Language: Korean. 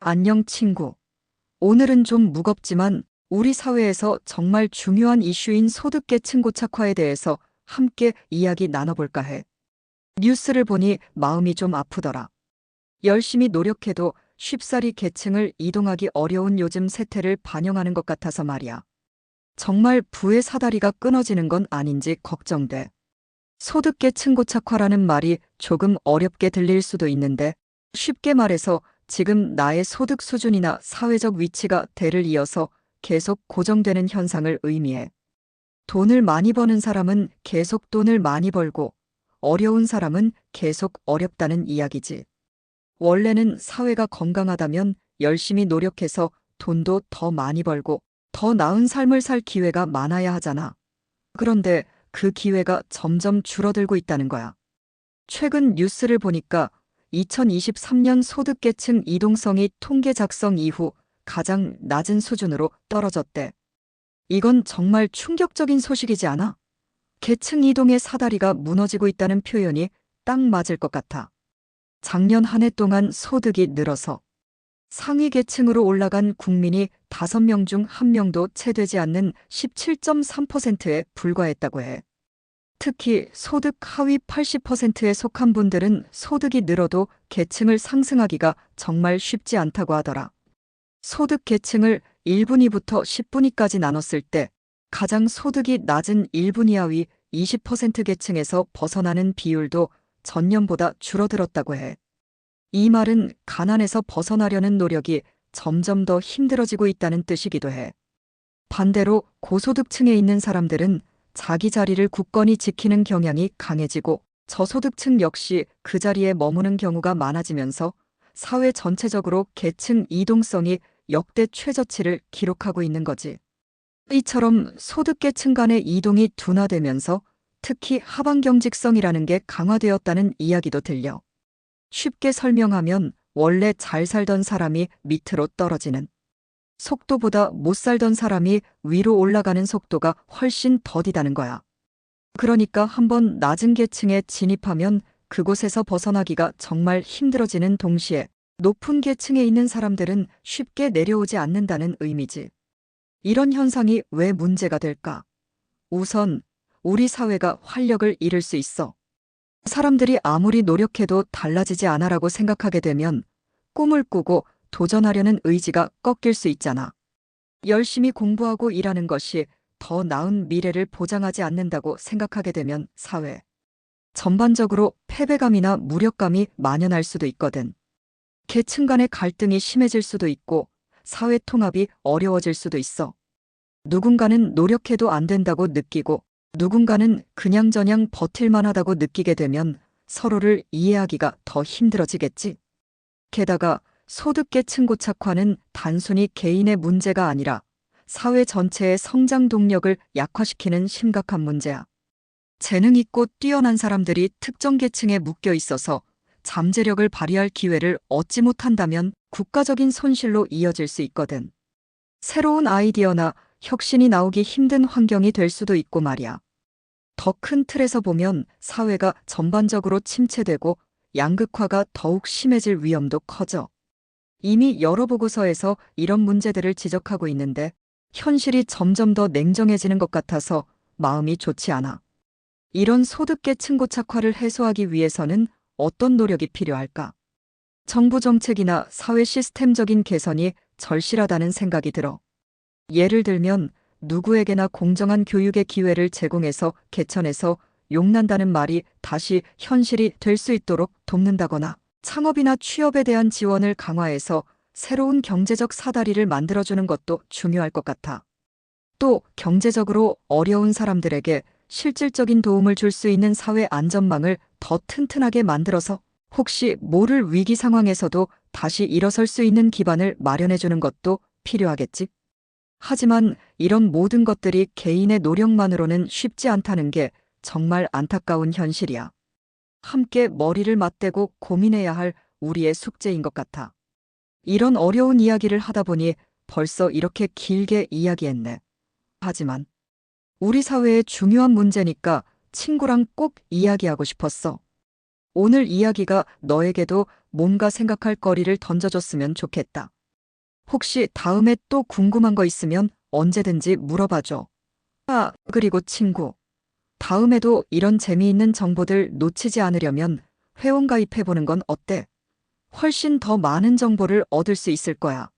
안녕 친구. 오늘은 좀 무겁지만 우리 사회에서 정말 중요한 이슈인 소득계층 고착화에 대해서 함께 이야기 나눠볼까 해. 뉴스를 보니 마음이 좀 아프더라. 열심히 노력해도 쉽사리 계층을 이동하기 어려운 요즘 세태를 반영하는 것 같아서 말이야. 정말 부의 사다리가 끊어지는 건 아닌지 걱정돼. 소득계층 고착화라는 말이 조금 어렵게 들릴 수도 있는데 쉽게 말해서 지금 나의 소득 수준이나 사회적 위치가 대를 이어서 계속 고정되는 현상을 의미해. 돈을 많이 버는 사람은 계속 돈을 많이 벌고 어려운 사람은 계속 어렵다는 이야기지. 원래는 사회가 건강하다면 열심히 노력해서 돈도 더 많이 벌고 더 나은 삶을 살 기회가 많아야 하잖아. 그런데 그 기회가 점점 줄어들고 있다는 거야. 최근 뉴스를 보니까 2023년 소득계층 이동성이 통계 작성 이후 가장 낮은 수준으로 떨어졌대. 이건 정말 충격적인 소식이지 않아? 계층 이동의 사다리가 무너지고 있다는 표현이 딱 맞을 것 같아. 작년 한 해 동안 소득이 늘어서 상위 계층으로 올라간 국민이 5명 중 1명도 채 되지 않는 17.3%에 불과했다고 해. 특히 소득 하위 80%에 속한 분들은 소득이 늘어도 계층을 상승하기가 정말 쉽지 않다고 하더라. 소득 계층을 1분위부터 10분위까지 나눴을 때 가장 소득이 낮은 1분위 하위 20% 계층에서 벗어나는 비율도 전년보다 줄어들었다고 해. 이 말은 가난에서 벗어나려는 노력이 점점 더 힘들어지고 있다는 뜻이기도 해. 반대로 고소득층에 있는 사람들은 자기 자리를 굳건히 지키는 경향이 강해지고 저소득층 역시 그 자리에 머무는 경우가 많아지면서 사회 전체적으로 계층 이동성이 역대 최저치를 기록하고 있는 거지. 이처럼 소득계층 간의 이동이 둔화되면서 특히 하방경직성이라는 게 강화되었다는 이야기도 들려. 쉽게 설명하면 원래 잘 살던 사람이 밑으로 떨어지는, 속도보다 못 살던 사람이 위로 올라가는 속도가 훨씬 더디다는 거야. 그러니까 한번 낮은 계층에 진입하면 그곳에서 벗어나기가 정말 힘들어지는 동시에 높은 계층에 있는 사람들은 쉽게 내려오지 않는다는 의미지. 이런 현상이 왜 문제가 될까? 우선 우리 사회가 활력을 잃을 수 있어. 사람들이 아무리 노력해도 달라지지 않아라고 생각하게 되면 꿈을 꾸고 도전하려는 의지가 꺾일 수 있잖아. 열심히 공부하고 일하는 것이 더 나은 미래를 보장하지 않는다고 생각하게 되면 사회 전반적으로 패배감이나 무력감이 만연할 수도 있거든. 계층 간의 갈등이 심해질 수도 있고 사회 통합이 어려워질 수도 있어. 누군가는 노력해도 안 된다고 느끼고 누군가는 그냥저냥 버틸만 하다고 느끼게 되면 서로를 이해하기가 더 힘들어지겠지. 게다가 소득계층 고착화는 단순히 개인의 문제가 아니라 사회 전체의 성장 동력을 약화시키는 심각한 문제야. 재능 있고 뛰어난 사람들이 특정 계층에 묶여 있어서 잠재력을 발휘할 기회를 얻지 못한다면 국가적인 손실로 이어질 수 있거든. 새로운 아이디어나 혁신이 나오기 힘든 환경이 될 수도 있고 말이야. 더 큰 틀에서 보면 사회가 전반적으로 침체되고 양극화가 더욱 심해질 위험도 커져. 이미 여러 보고서에서 이런 문제들을 지적하고 있는데 현실이 점점 더 냉정해지는 것 같아서 마음이 좋지 않아. 이런 소득계층 고착화를 해소하기 위해서는 어떤 노력이 필요할까? 정부 정책이나 사회 시스템적인 개선이 절실하다는 생각이 들어. 예를 들면 누구에게나 공정한 교육의 기회를 제공해서 개천에서 용난다는 말이 다시 현실이 될 수 있도록 돕는다거나 창업이나 취업에 대한 지원을 강화해서 새로운 경제적 사다리를 만들어주는 것도 중요할 것 같아. 또 경제적으로 어려운 사람들에게 실질적인 도움을 줄 수 있는 사회 안전망을 더 튼튼하게 만들어서 혹시 모를 위기 상황에서도 다시 일어설 수 있는 기반을 마련해주는 것도 필요하겠지. 하지만 이런 모든 것들이 개인의 노력만으로는 쉽지 않다는 게 정말 안타까운 현실이야. 함께 머리를 맞대고 고민해야 할 우리의 숙제인 것 같아. 이런 어려운 이야기를 하다 보니 벌써 이렇게 길게 이야기했네. 하지만 우리 사회의 중요한 문제니까 친구랑 꼭 이야기하고 싶었어. 오늘 이야기가 너에게도 뭔가 생각할 거리를 던져줬으면 좋겠다. 혹시 다음에 또 궁금한 거 있으면 언제든지 물어봐줘. 아, 그리고 친구. 다음에도 이런 재미있는 정보들 놓치지 않으려면 회원 가입해보는 건 어때? 훨씬 더 많은 정보를 얻을 수 있을 거야.